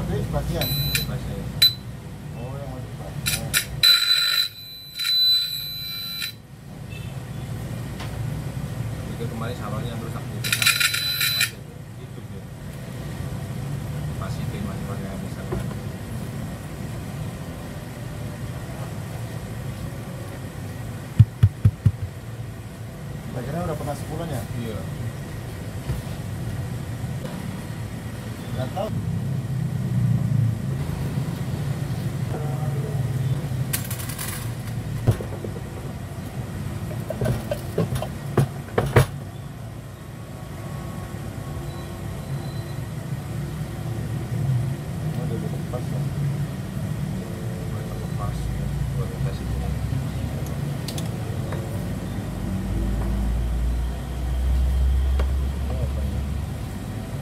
di bagian. Bagian. Oh, yang mau dibuka. Itu kemarin salonnya rusak gitu. Masih hidup ya. Masih pakai misalnya. Bagiannya udah pernah sebulan ya? Iya. Nggak tahu. Udah lepas ya. Lepas orientasi ini.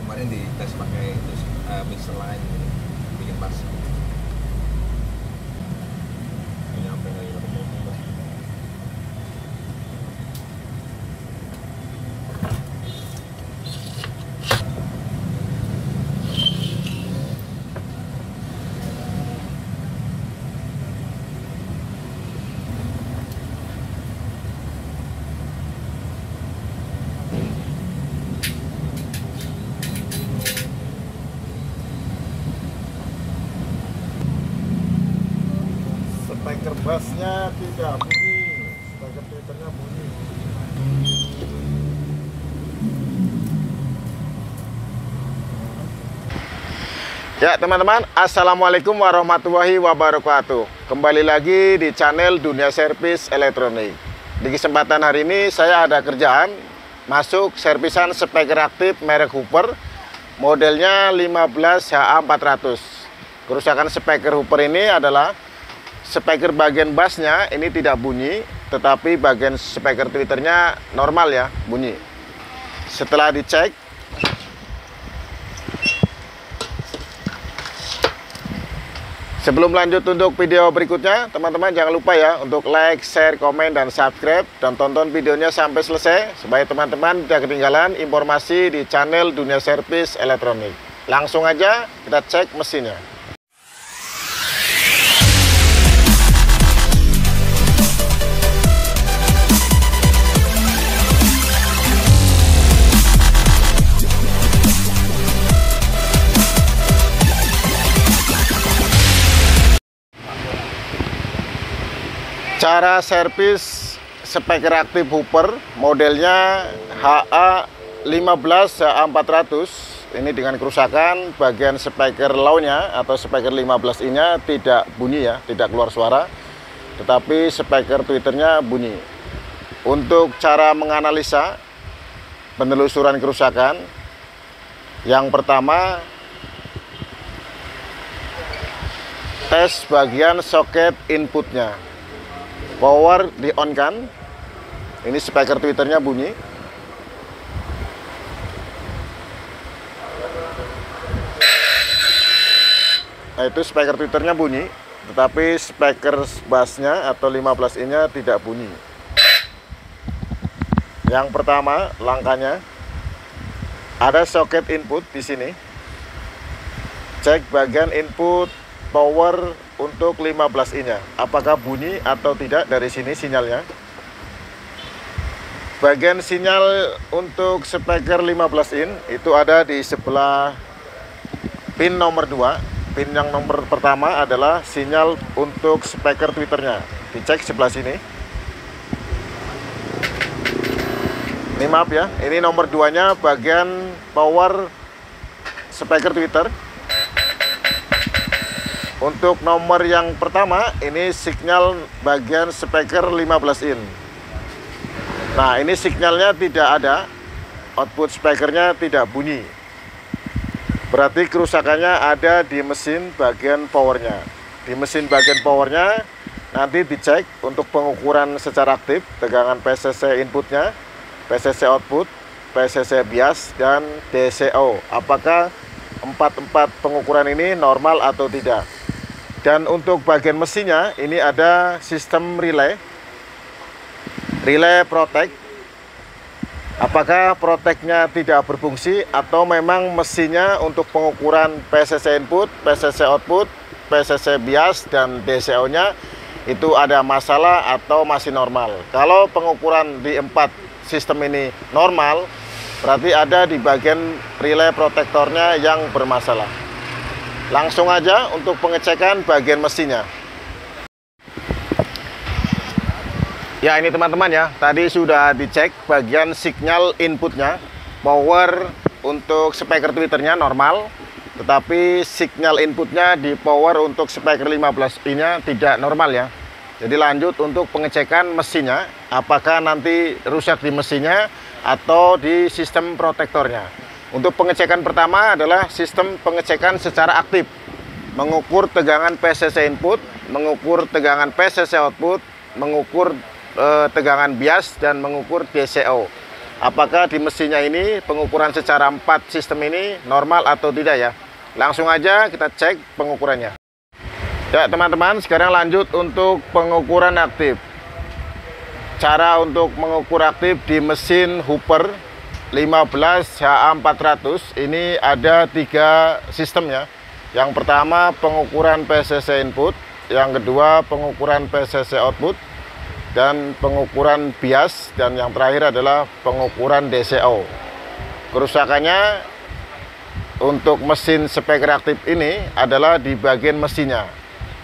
Kemarin dites pakai itu mixer lain gitu. Bikin pas. Nggak nyampe lagi ketemu. Speaker bassnya tidak bunyi, speaker tweeternya bunyi. Ya teman-teman, assalamualaikum warahmatullahi wabarakatuh. Kembali lagi di channel Dunia Servis Elektronik. Di kesempatan hari ini saya ada kerjaan masuk servisan speaker aktif merek Hooper, modelnya 15HA400. Kerusakan speaker Hooper ini adalah speaker bagian bassnya ini tidak bunyi, tetapi bagian speaker tweeternya normal ya, bunyi. Setelah dicek, sebelum lanjut untuk video berikutnya, teman-teman jangan lupa ya untuk like, share, komen, dan subscribe, dan tonton videonya sampai selesai supaya teman-teman tidak ketinggalan informasi di channel Dunia Servis Elektronik. Langsung aja kita cek mesinnya. Cara servis speaker aktif Hooper modelnya HA15HA400 ini dengan kerusakan bagian speaker low-nya atau speaker 15 in-nya tidak bunyi ya, tidak keluar suara, tetapi speaker tweeternya bunyi. Untuk cara menganalisa penelusuran kerusakan, yang pertama tes bagian soket inputnya. Power di on kan, ini speaker tweeternya bunyi. Nah itu speaker tweeternya bunyi, tetapi speaker bassnya atau 15 in-nya tidak bunyi. Yang pertama langkahnya, ada soket input di sini. Cek bagian input power untuk 15 in-nya, apakah bunyi atau tidak dari sini sinyalnya. Bagian sinyal untuk speaker 15 in itu ada di sebelah pin nomor 2. Pin yang nomor pertama adalah sinyal untuk speaker tweeternya. Dicek sebelah sini. Ini maaf ya, ini nomor 2-nya bagian power speaker tweeter. Untuk nomor yang pertama, ini sinyal bagian speaker 15 in. Nah, ini sinyalnya tidak ada, output speakernya tidak bunyi. Berarti kerusakannya ada di mesin bagian powernya. Di mesin bagian powernya, nanti dicek untuk pengukuran secara aktif, tegangan PCC inputnya, PCC output, PCC bias, dan DCO. Apakah empat pengukuran ini normal atau tidak? Dan untuk bagian mesinnya ini ada sistem relay protect. Apakah proteknya tidak berfungsi atau memang mesinnya untuk pengukuran PCC input, PCC output, PCC bias, dan DCO-nya itu ada masalah atau masih normal. Kalau pengukuran di 4 sistem ini normal, berarti ada di bagian relay protektornya yang bermasalah. Langsung aja untuk pengecekan bagian mesinnya. Ya, ini teman-teman ya, tadi sudah dicek bagian signal inputnya. Power untuk speaker tweeternya normal, tetapi signal inputnya di power untuk speaker 15i-nya tidak normal ya. Jadi lanjut untuk pengecekan mesinnya, apakah nanti rusak di mesinnya atau di sistem protektornya. Untuk pengecekan pertama adalah sistem pengecekan secara aktif, mengukur tegangan PCC input, mengukur tegangan PCC output, mengukur tegangan bias, dan mengukur DCO. Apakah di mesinnya ini pengukuran secara 4 sistem ini normal atau tidak ya. Langsung aja kita cek pengukurannya. Ya teman-teman, sekarang lanjut untuk pengukuran aktif. Cara untuk mengukur aktif di mesin Hooper 15 HA400 ini ada 3 sistem ya. Yang pertama pengukuran PCC input, yang kedua pengukuran PCC output, dan pengukuran bias, dan yang terakhir adalah pengukuran DCO. Kerusakannya untuk mesin speaker aktif ini adalah di bagian mesinnya.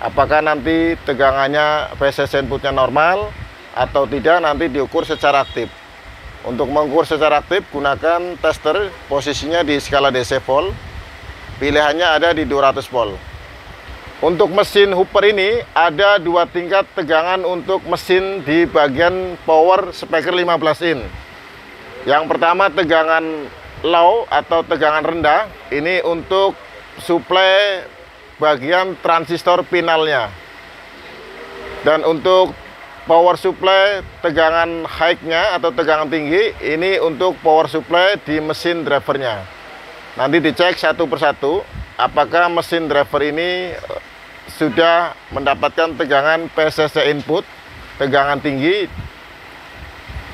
Apakah nanti tegangannya PCC inputnya normal atau tidak, nanti diukur secara aktif. Untuk mengukur secara aktif gunakan tester, posisinya di skala DC volt, pilihannya ada di 200 volt. Untuk mesin Hooper ini ada 2 tingkat tegangan untuk mesin di bagian power speaker 15 in. Yang pertama tegangan low atau tegangan rendah, ini untuk suplai bagian transistor pinalnya. Dan untuk power supply tegangan high-nya atau tegangan tinggi, ini untuk power supply di mesin drivernya. Nanti dicek satu persatu apakah mesin driver ini sudah mendapatkan tegangan PCC input, tegangan tinggi,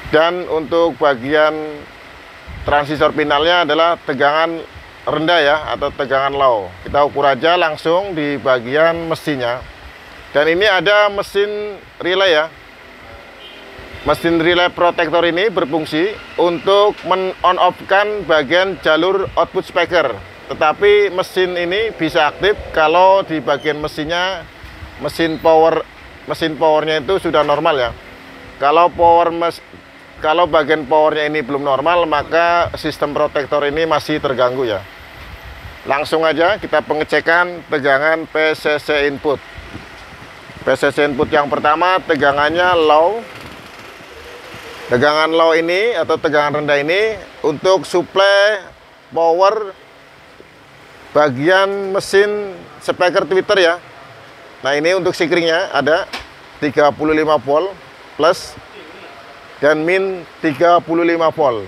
dan untuk bagian transistor pinalnya adalah tegangan rendah ya, atau tegangan low. Kita ukur aja langsung di bagian mesinnya. Dan ini ada mesin relay ya. Mesin relay protektor ini berfungsi untuk men-on-off-kan bagian jalur output speaker. Tetapi mesin ini bisa aktif kalau di bagian mesinnya, mesin powernya itu sudah normal ya. Kalau bagian powernya ini belum normal, maka sistem protektor ini masih terganggu ya. Langsung aja kita pengecekan tegangan PCC input. PCC input yang pertama tegangannya low. Tegangan low ini atau tegangan rendah ini untuk suplai power bagian mesin speaker tweeter ya. Nah ini untuk sikringnya ada 35 volt plus dan min 35 volt.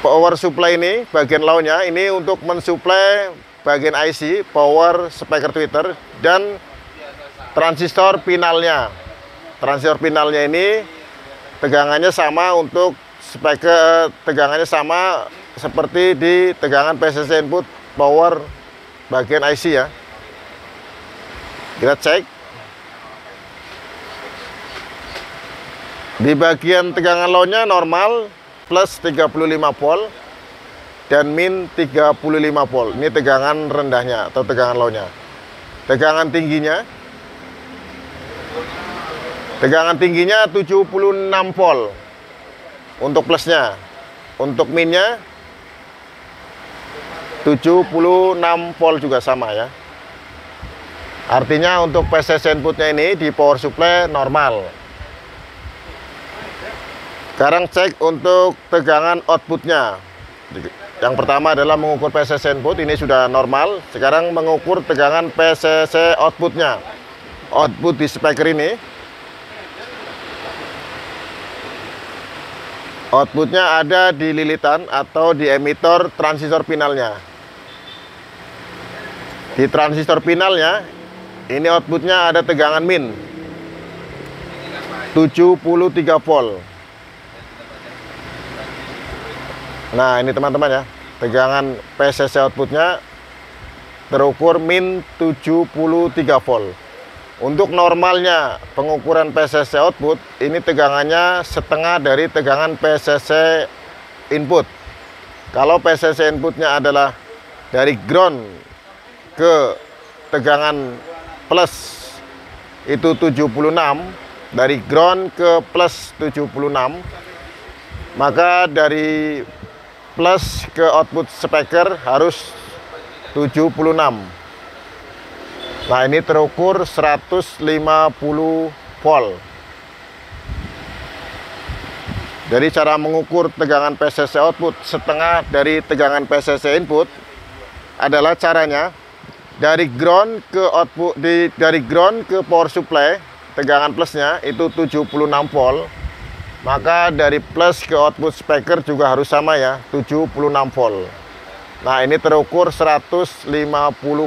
Power supply ini bagian low-nya ini untuk mensuplai bagian IC power speaker tweeter dan transistor pinalnya. Transistor pinalnya ini tegangannya sama untuk speaker, tegangannya sama seperti di tegangan PCC input power bagian IC ya. Kita cek di bagian tegangan low-nya normal plus 35 volt dan min 35 volt. Ini tegangan rendahnya atau tegangan low-nya. Tegangan tingginya 76 volt untuk plusnya. Untuk minnya 76 volt juga sama ya. Artinya untuk PCC inputnya ini di power supply normal. Sekarang cek untuk tegangan outputnya. Yang pertama adalah mengukur PCC input, ini sudah normal. Sekarang mengukur tegangan PCC outputnya. Output di speaker ini, outputnya ada di lilitan atau di emitor transistor pinalnya. Di transistor pinalnya ini outputnya ada tegangan min 73 volt. Nah ini teman-teman ya, tegangan PCC outputnya terukur min 73 volt. Untuk normalnya pengukuran PCC output ini tegangannya setengah dari tegangan PCC input. Kalau PCC inputnya adalah dari ground ke tegangan plus itu 76, dari ground ke plus 76, maka dari plus ke output speaker harus 76. Nah ini terukur 150 volt. Jadi cara mengukur tegangan PCC output setengah dari tegangan PCC input adalah caranya dari ground ke output, dari ground ke power supply tegangan plusnya itu 76 volt. Maka dari plus ke output speaker juga harus sama ya, 76 volt. Nah ini terukur 150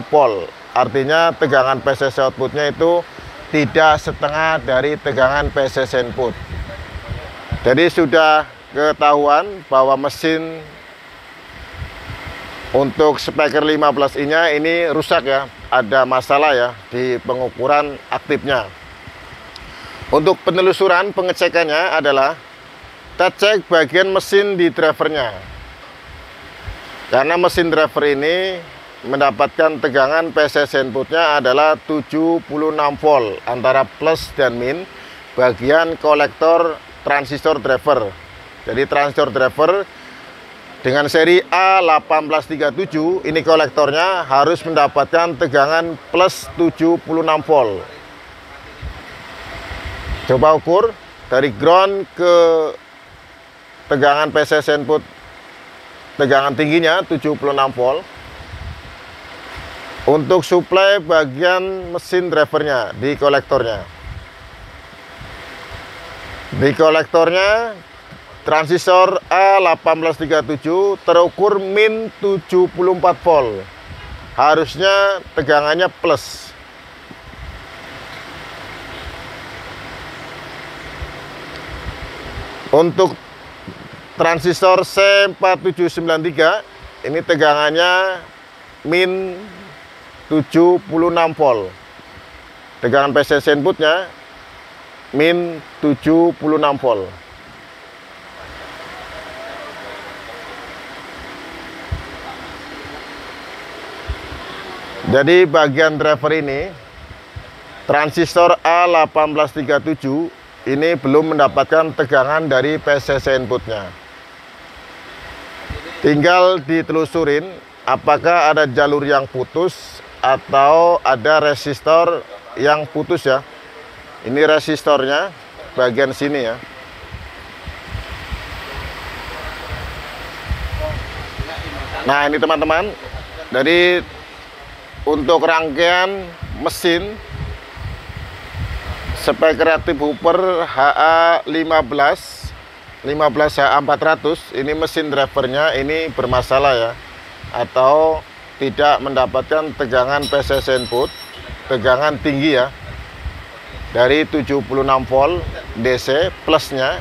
volt. Artinya tegangan PCC outputnya itu tidak setengah dari tegangan PCC input. Jadi sudah ketahuan bahwa mesin untuk speaker 15-nya ini rusak ya, ada masalah ya di pengukuran aktifnya. Untuk penelusuran pengecekannya adalah kita cek bagian mesin di drivernya. Karena mesin driver ini mendapatkan tegangan PCC inputnya adalah 76 volt antara plus dan min bagian kolektor transistor driver. Jadi transistor driver dengan seri A1837 ini kolektornya harus mendapatkan tegangan plus 76 volt. Coba ukur dari ground ke tegangan PCC input, tegangan tingginya 76 volt. Untuk suplai bagian mesin drivernya di kolektornya. Di kolektornya transistor A1837 terukur min 74 volt. Harusnya tegangannya plus. Untuk transistor C4793 ini tegangannya min 76 volt. Tegangan PCC inputnya min 76 volt. Jadi bagian driver ini transistor A1837 ini belum mendapatkan tegangan dari PCC inputnya. Tinggal ditelusurin apakah ada jalur yang putus atau ada resistor yang putus ya. Ini resistornya bagian sini ya. Nah ini teman-teman, dari untuk rangkaian mesin speaker Active Hooper HA15 HA400 ini mesin drivernya ini bermasalah ya, atau tidak mendapatkan tegangan PCC input, tegangan tinggi ya, dari 76 volt DC plusnya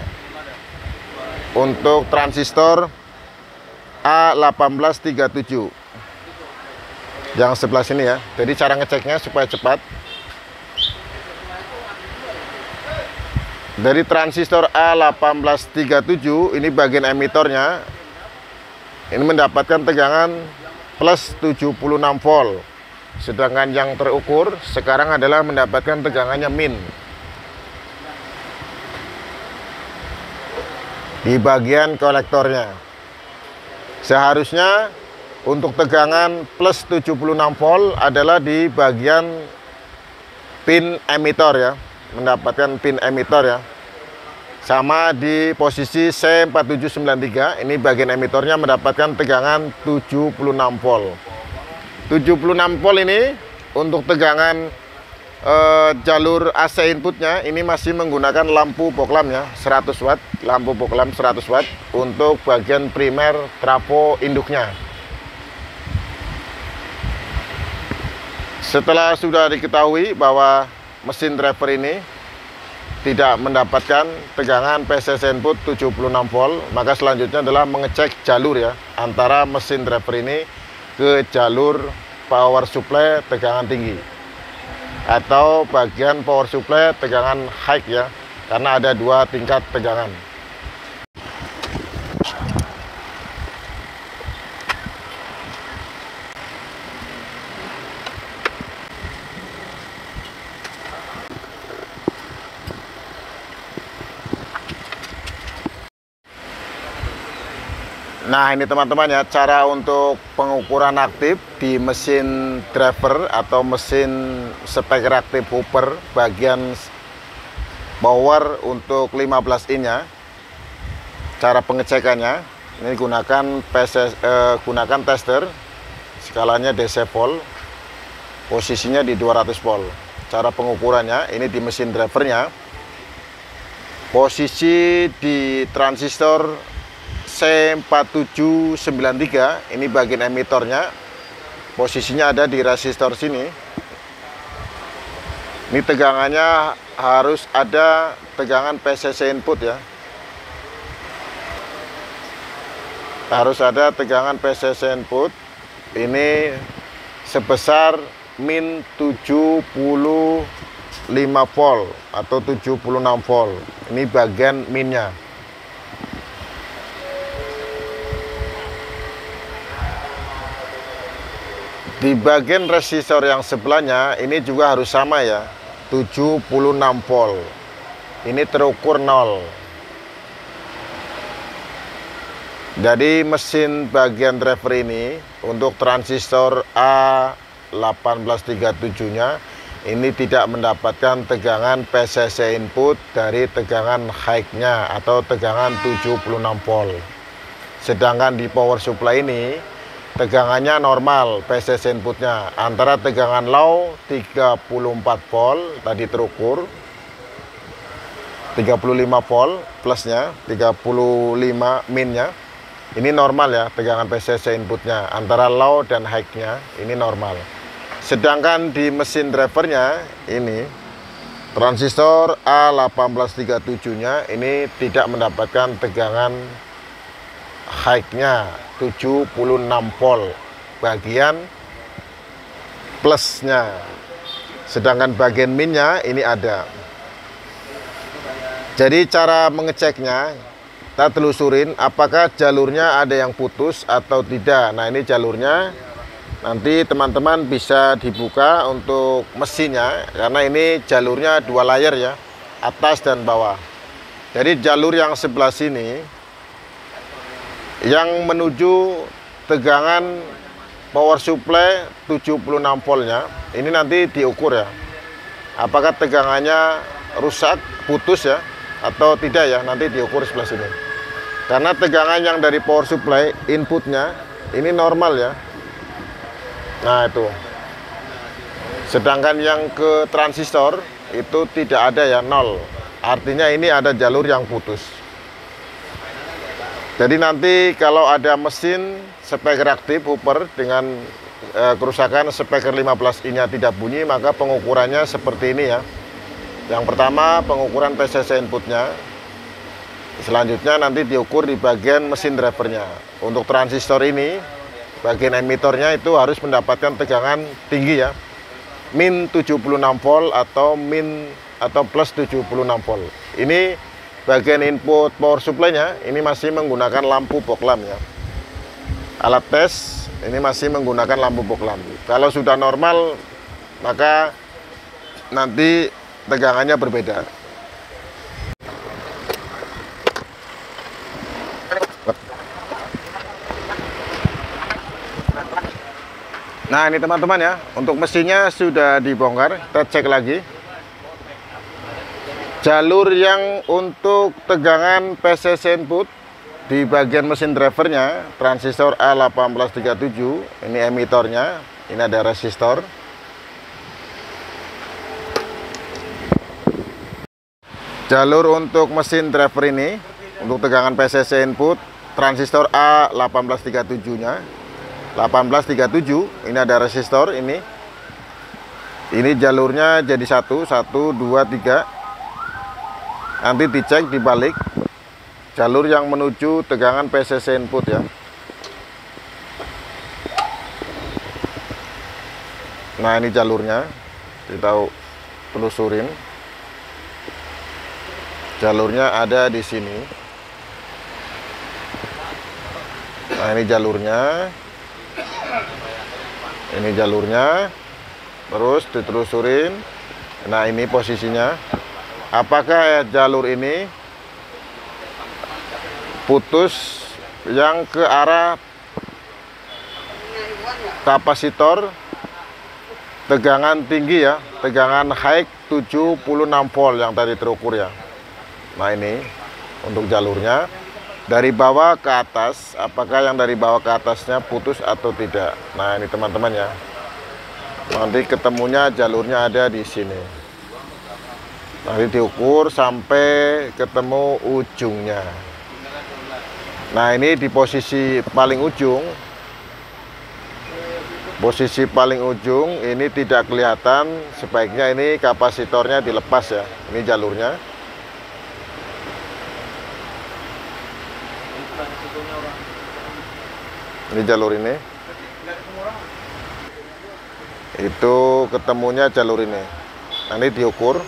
untuk transistor A1837 yang sebelah sini ya. Jadi cara ngeceknya supaya cepat, dari transistor A1837 ini bagian emitornya ini mendapatkan tegangan plus 76 volt. Sedangkan yang terukur sekarang adalah mendapatkan tegangannya min. Di bagian kolektornya. Seharusnya untuk tegangan plus 76 volt adalah di bagian pin emitor ya. Mendapatkan pin emitor ya. Sama di posisi C4793, ini bagian emitornya mendapatkan tegangan 76 volt. 76 volt ini untuk tegangan jalur AC inputnya ini masih menggunakan lampu poklam ya, 100 watt, lampu poklam 100 watt untuk bagian primer trafo induknya. Setelah sudah diketahui bahwa mesin driver ini tidak mendapatkan tegangan PCC input 76 volt, maka selanjutnya adalah mengecek jalur ya, antara mesin driver ini ke jalur power supply tegangan tinggi atau bagian power supply tegangan high ya, karena ada dua tingkat tegangan. Nah ini teman-teman ya, cara untuk pengukuran aktif di mesin driver atau mesin speaker aktif Hooper bagian power untuk 15 in nya. Cara pengecekannya ini gunakan gunakan tester skalanya DC volt, posisinya di 200 volt. Cara pengukurannya ini di mesin drivernya, posisi di transistor C4793, ini bagian emitornya, posisinya ada di resistor sini. Ini tegangannya harus ada tegangan PCC input ya, harus ada tegangan PCC input ini sebesar min 75 volt atau 76 volt. Ini bagian minnya. Di bagian resistor yang sebelahnya ini juga harus sama ya, 76 volt. Ini terukur 0. Jadi mesin bagian driver ini untuk transistor A1837-nya ini tidak mendapatkan tegangan PCC input dari tegangan high-nya atau tegangan 76 volt. Sedangkan di power supply ini tegangannya normal PCC inputnya, antara tegangan low 34 volt tadi terukur, 35 volt plusnya, 35 minnya ini normal ya, tegangan PCC inputnya antara low dan high-nya ini normal. Sedangkan di mesin drivernya ini transistor A1837-nya ini tidak mendapatkan tegangan high-nya 76 volt bagian plusnya, sedangkan bagian minnya ini ada. Jadi cara mengeceknya, kita telusurin apakah jalurnya ada yang putus atau tidak. Nah ini jalurnya, nanti teman-teman bisa dibuka untuk mesinnya, karena ini jalurnya dua layer ya, atas dan bawah. Jadi jalur yang sebelah sini yang menuju tegangan power supply 76 voltnya, ini nanti diukur ya, apakah tegangannya rusak, putus ya, atau tidak ya, nanti diukur sebelah sini. Karena tegangan yang dari power supply inputnya ini normal ya. Nah itu. Sedangkan yang ke transistor itu tidak ada ya, 0. Artinya ini ada jalur yang putus. Jadi nanti kalau ada mesin speaker aktif Hooper dengan kerusakan speaker 15 in-nya tidak bunyi, maka pengukurannya seperti ini ya. Yang pertama pengukuran PCC inputnya, selanjutnya nanti diukur di bagian mesin drivernya. Untuk transistor ini bagian emitornya itu harus mendapatkan tegangan tinggi ya, min 76 volt atau plus 76 volt. Ini bagian input power supply-nya ini masih menggunakan lampu fog lamp ya. Alat tes ini masih menggunakan lampu fog lamp. Kalau sudah normal maka nanti tegangannya berbeda. Nah ini teman-teman ya, untuk mesinnya sudah dibongkar, kita cek lagi. Jalur yang untuk tegangan PCC input di bagian mesin drivernya, transistor A1837, ini emitornya, ini ada resistor. Jalur untuk mesin driver ini, untuk tegangan PCC input, transistor A1837-nya, 1837, ini ada resistor, ini jalurnya jadi 1, 2, 3. Nanti dicek dibalik jalur yang menuju tegangan PCC input ya. Nah, ini jalurnya, kita telusurin. Jalurnya ada di sini. Nah, ini jalurnya. Ini jalurnya. Terus ditelusurin. Nah, ini posisinya. Apakah jalur ini putus yang ke arah kapasitor tegangan tinggi ya, tegangan high 76 volt yang tadi terukur ya. Nah, ini untuk jalurnya. Dari bawah ke atas, apakah yang dari bawah ke atasnya putus atau tidak. Nah, ini teman-teman ya. Nanti ketemunya jalurnya ada di sini. Nanti diukur sampai ketemu ujungnya. Nah, ini di posisi paling ujung. Posisi paling ujung ini tidak kelihatan. Sebaiknya ini kapasitornya dilepas ya. Ini jalurnya. Ini jalur ini. Itu ketemunya jalur ini. Nanti diukur.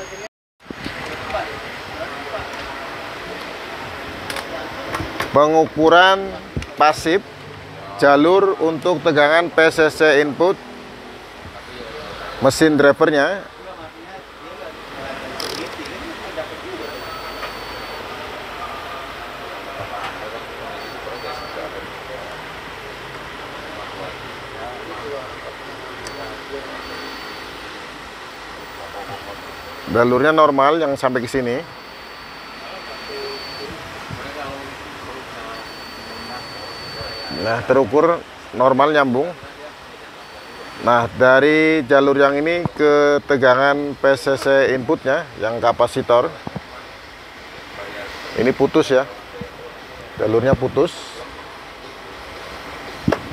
Pengukuran pasif jalur untuk tegangan PCC input mesin drivernya. Jalurnya normal yang sampai ke sini. Nah, terukur normal nyambung. Nah, dari jalur yang ini ke tegangan PCC inputnya yang kapasitor ini putus ya, jalurnya putus.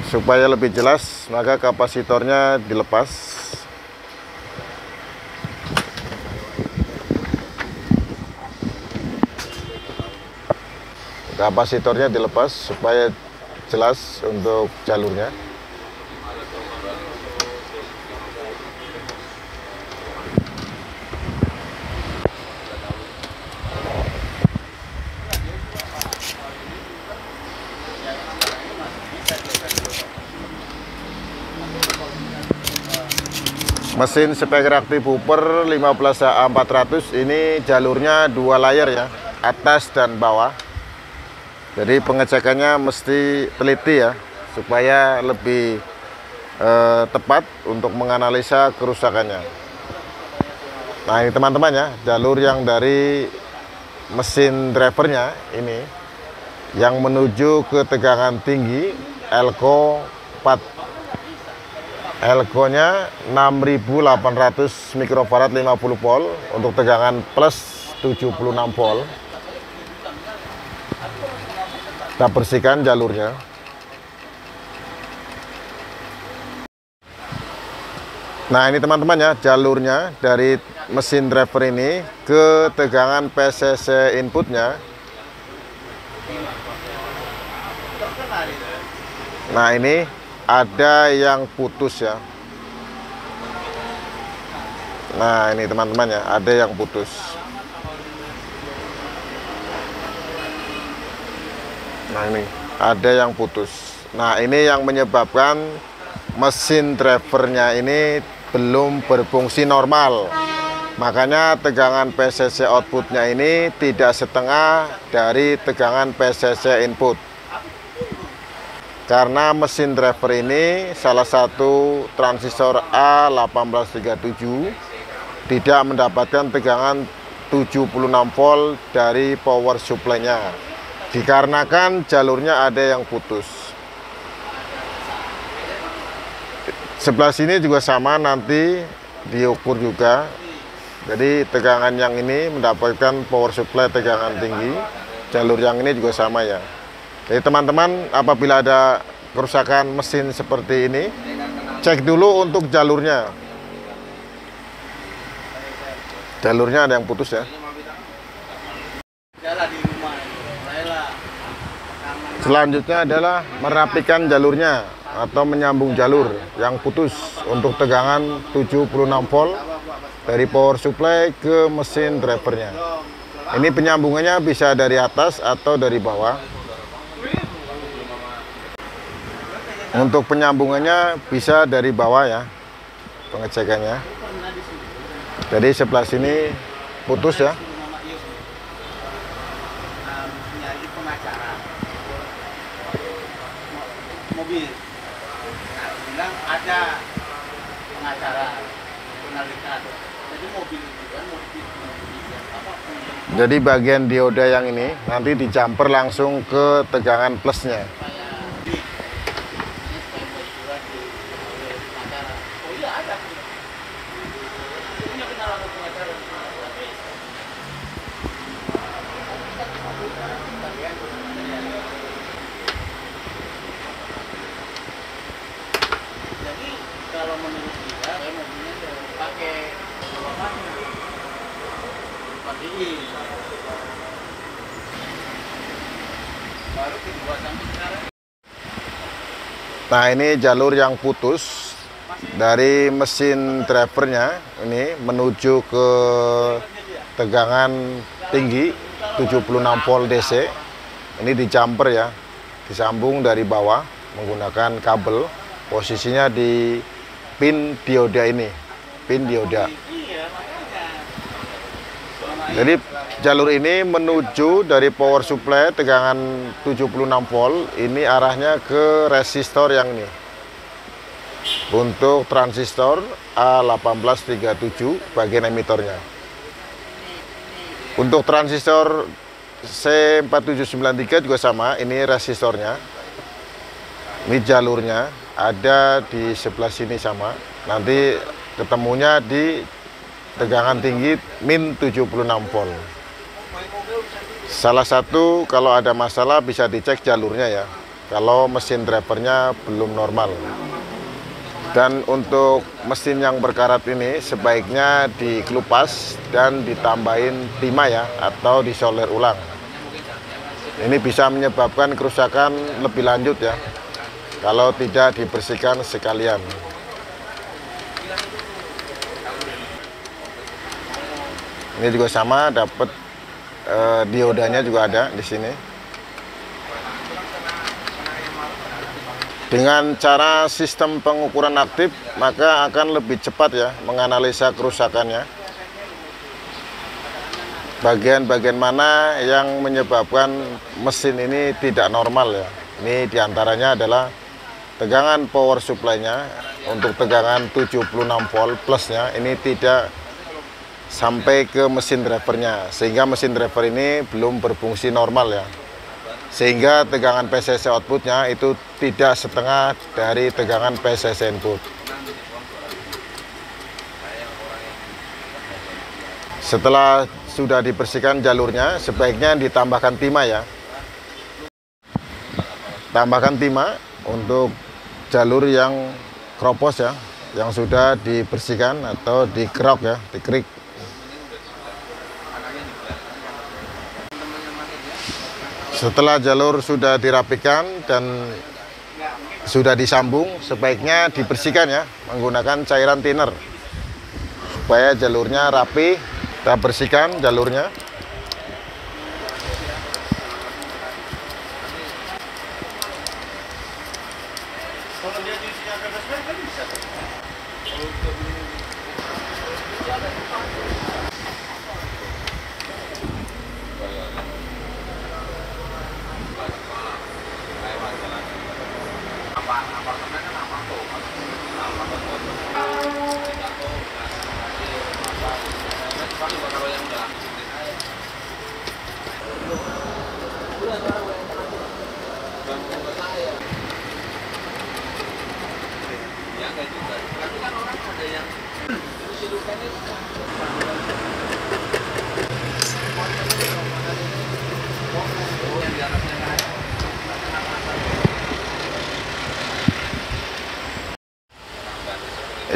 Supaya lebih jelas maka kapasitornya dilepas. Kapasitornya dilepas supaya jelas untuk jalurnya. Mesin speaker aktif Hooper 15A400 ini jalurnya 2 layer ya, atas dan bawah. Jadi pengecekannya mesti teliti ya, supaya lebih tepat untuk menganalisa kerusakannya. Nah, ini teman-teman ya, jalur yang dari mesin drivernya ini, yang menuju ke tegangan tinggi, elko 4. Elko-nya 6800 mikrofarad 50 volt, untuk tegangan plus 76 volt. Kita bersihkan jalurnya. Nah, ini teman-teman ya, jalurnya dari mesin driver ini ke tegangan PCC inputnya. Nah, ini ada yang putus ya. Nah, ini teman-teman ya, ada yang putus. Nah, ini ada yang putus. Nah, ini yang menyebabkan mesin drivernya ini belum berfungsi normal. Makanya tegangan PCC outputnya ini tidak setengah dari tegangan PCC input. Karena mesin driver ini salah satu transistor A1837 tidak mendapatkan tegangan 76 volt dari power supply-nya. Dikarenakan jalurnya ada yang putus. Sebelah sini juga sama, nanti diukur juga. Jadi tegangan yang ini mendapatkan power supply tegangan tinggi, jalur yang ini juga sama ya. Jadi teman-teman, apabila ada kerusakan mesin seperti ini, cek dulu untuk jalurnya. Jalurnya ada yang putus ya. Selanjutnya adalah merapikan jalurnya atau menyambung jalur yang putus untuk tegangan 76 volt dari power supply ke mesin drivernya. Ini penyambungannya bisa dari atas atau dari bawah. Untuk penyambungannya bisa dari bawah ya, pengecekannya. Jadi sebelah sini putus ya. Mobil. Nah, bilang ada pengacara, penalikan. Jadi mobil itu kan Jadi bagian dioda yang ini nanti dijumper langsung ke tegangan plusnya. kalau menurut kita mobilnya pakai baru kedua sampai sekarang. Nah, ini jalur yang putus dari mesin drivernya ini menuju ke tegangan tinggi 76 volt DC. Ini di jumper ya, disambung dari bawah menggunakan kabel. Posisinya di pin dioda ini, pin dioda. Jadi jalur ini menuju dari power supply tegangan 76 volt, ini arahnya ke resistor yang ini. Untuk transistor A1837 bagian emitornya. Untuk transistor C4793 juga sama, ini resistornya. Ini jalurnya ada di sebelah sini sama. Nanti ketemunya di tegangan tinggi min 76 volt. Salah satu kalau ada masalah bisa dicek jalurnya ya, kalau mesin drivernya belum normal. Dan untuk mesin yang berkarat ini sebaiknya dikelupas dan ditambahin timah ya, atau disolder ulang. Ini bisa menyebabkan kerusakan lebih lanjut ya, kalau tidak dibersihkan sekalian. Ini juga sama, dapat diodanya juga ada di sini. Dengan cara sistem pengukuran aktif, maka akan lebih cepat ya menganalisa kerusakannya. Bagian-bagian mana yang menyebabkan mesin ini tidak normal ya. Ini diantaranya adalah tegangan power supply-nya untuk tegangan 76 volt plusnya ini tidak sampai ke mesin drivernya, sehingga mesin driver ini belum berfungsi normal ya, sehingga tegangan PCC outputnya itu tidak setengah dari tegangan PCC input. Setelah sudah dibersihkan jalurnya, sebaiknya ditambahkan timah ya. Tambahkan timah untuk jalur yang kropos ya, yang sudah dibersihkan atau dikerok ya, dikerik. Setelah jalur sudah dirapikan dan sudah disambung, sebaiknya dibersihkan ya menggunakan cairan thinner supaya jalurnya rapi. Kita bersihkan jalurnya.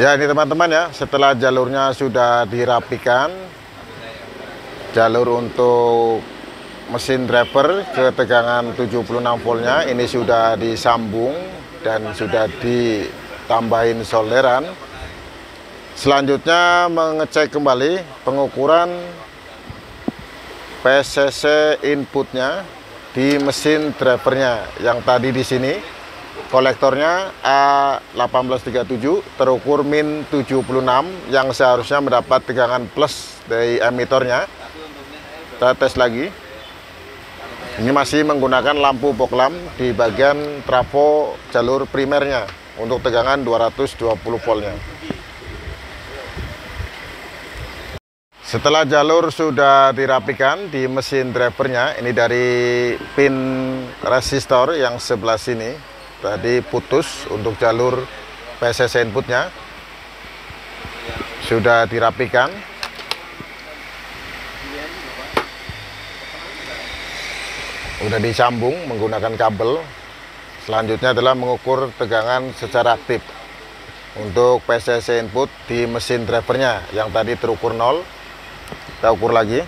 Ya, ini teman-teman ya, setelah jalurnya sudah dirapikan, jalur untuk mesin driver ke tegangan 76 voltnya ini sudah disambung dan sudah ditambahin solderan. Selanjutnya mengecek kembali pengukuran PCC inputnya di mesin drivernya yang tadi di sini kolektornya A1837 terukur min 76 yang seharusnya mendapat tegangan plus dari emitornya. Kita tes lagi. Ini masih menggunakan lampu fog lamp di bagian trafo jalur primernya untuk tegangan 220 voltnya. Setelah jalur sudah dirapikan di mesin drivernya, ini dari pin resistor yang sebelah sini tadi putus untuk jalur PCC inputnya sudah dirapikan. Sudah disambung menggunakan kabel. Selanjutnya adalah mengukur tegangan secara aktif untuk PCC input di mesin drivernya yang tadi terukur 0. Kita ukur lagi.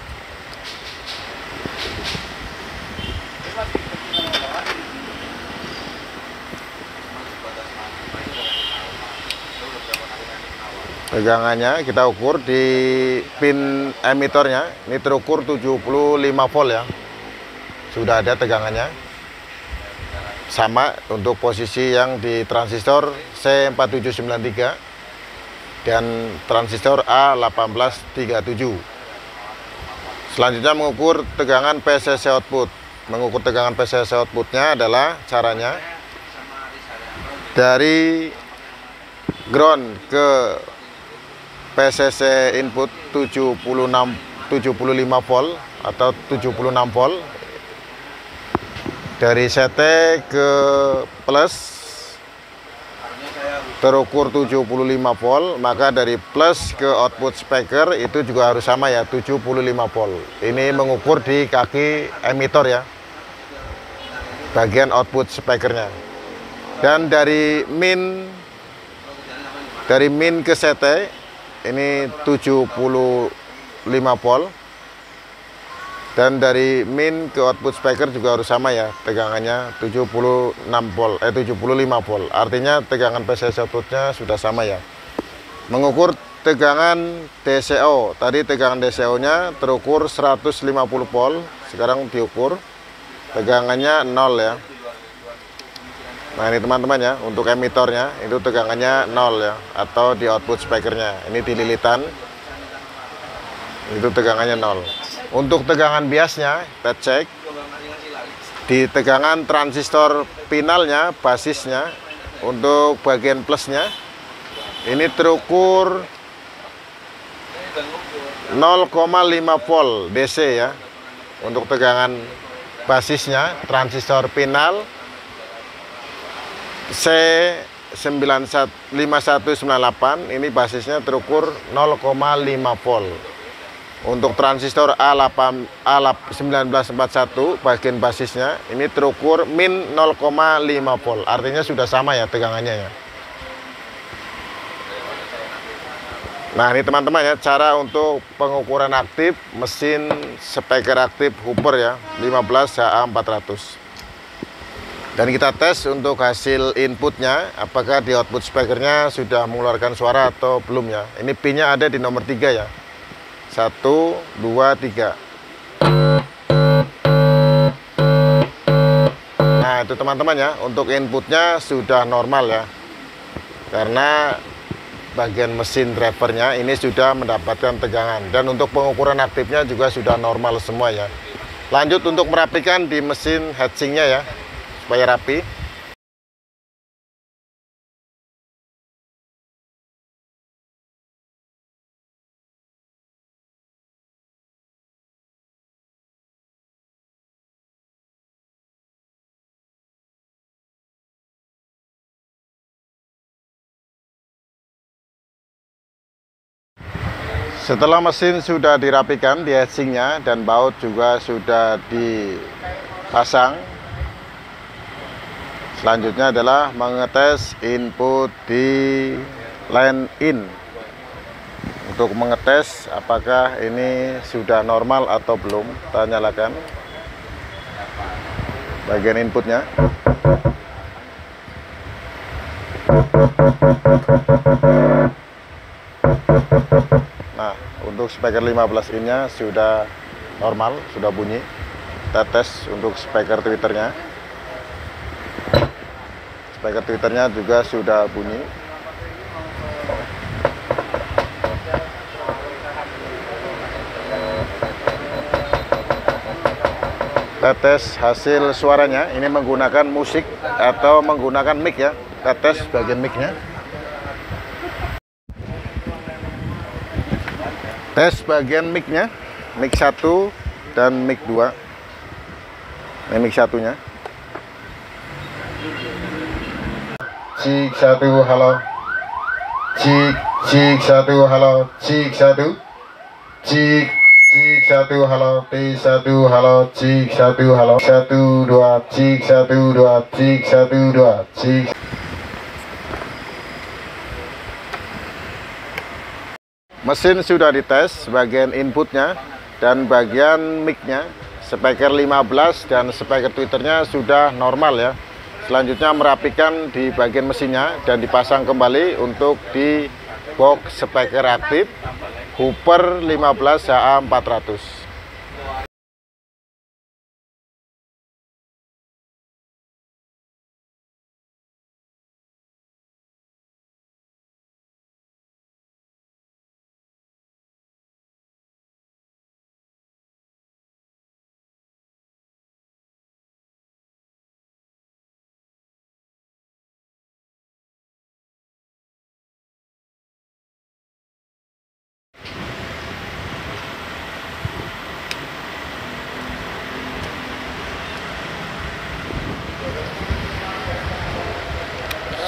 Tegangannya kita ukur di pin emitornya. Ini terukur 75 volt ya. Sudah ada tegangannya. Sama untuk posisi yang di transistor C4793 dan transistor A1837. Selanjutnya mengukur tegangan PCC output. Mengukur tegangan PCC outputnya adalah caranya dari ground ke PCC input 75 volt atau 76 volt. Dari CT ke plus terukur 75 volt, maka dari plus ke output speaker itu juga harus sama ya, 75 volt. Ini mengukur di kaki emitor ya, bagian output speakernya. Dan dari min ke CT ini 75 volt. Dan dari min ke output speaker juga harus sama ya, tegangannya 75 volt. Artinya tegangan PCC outputnya sudah sama ya. Mengukur tegangan DCO. Tadi tegangan DCO-nya terukur 150 volt. Sekarang diukur tegangannya 0 ya. Nah ini teman-teman ya, untuk emitornya itu tegangannya 0 ya, atau di output speakernya. Ini di lilitan. Itu tegangannya 0. Untuk tegangan biasnya, kita cek di tegangan transistor pinalnya, basisnya, untuk bagian plusnya, ini terukur 0,5 volt DC ya. Untuk tegangan basisnya, transistor pinal C5198, ini basisnya terukur 0,5 volt. Untuk transistor A1941 bagian basisnya ini terukur min 0,5 volt. Artinya sudah sama ya tegangannya ya. Nah ini teman-teman ya, cara untuk pengukuran aktif mesin speaker aktif Hooper ya 15HA400. Dan kita tes untuk hasil inputnya, apakah di output speakernya sudah mengeluarkan suara atau belum ya. Ini pinnya ada di nomor 3 ya. 1, 2, 3. Nah itu teman-teman ya, untuk inputnya sudah normal ya, karena bagian mesin drivernya ini sudah mendapatkan tegangan. Dan untuk pengukuran aktifnya juga sudah normal semua ya. Lanjut untuk merapikan di mesin heatsinknya ya, supaya rapi. Setelah mesin sudah dirapikan di heatsinknya dan baut juga sudah dipasang, selanjutnya adalah mengetes input di line in untuk mengetes apakah ini sudah normal atau belum. Kita nyalakan. bagian inputnya. Nah, untuk speaker 15 in-nya sudah normal, sudah bunyi. Kita tes untuk speaker tweeternya. Speaker tweeternya juga sudah bunyi. Kita tes hasil suaranya. Ini menggunakan musik atau menggunakan mic ya. Kita tes bagian mic-nya. Tes bagian mic-nya. Mic 1 dan mic 2. Ini mic 1-nya. Cik 1 halo. Cik 1 halo. Cik 1. Cik 1 halo. T1 halo. Cik 1 halo. 1 2 cik 1 2 cik 1 2 cik. Mesin sudah dites bagian inputnya dan bagian mic-nya. Speaker 15 dan speaker tweeternya sudah normal ya. Selanjutnya merapikan di bagian mesinnya dan dipasang kembali untuk di box speaker aktif Hooper 15 HA400.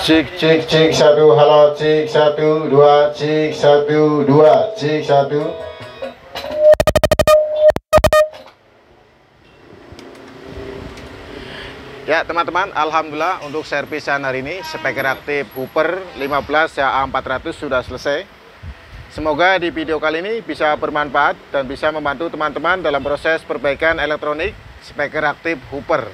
Cik 1 halo. Cik 1 2 cik 1 2 cik 1. Ya teman-teman, alhamdulillah untuk servisan hari ini speaker aktif Hooper 15 HA400 sudah selesai. Semoga di video kali ini bisa bermanfaat dan bisa membantu teman-teman dalam proses perbaikan elektronik speaker aktif Hooper.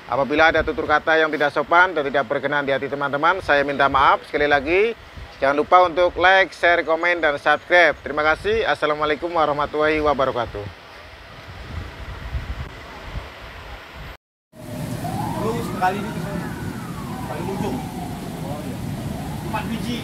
Apabila ada tutur kata yang tidak sopan dan tidak berkenan di hati teman-teman, saya minta maaf. Sekali lagi, jangan lupa untuk like, share, komen, dan subscribe. Terima kasih. Assalamualaikum warahmatullahi wabarakatuh. Lu sekali ini paling ujung. 4 biji.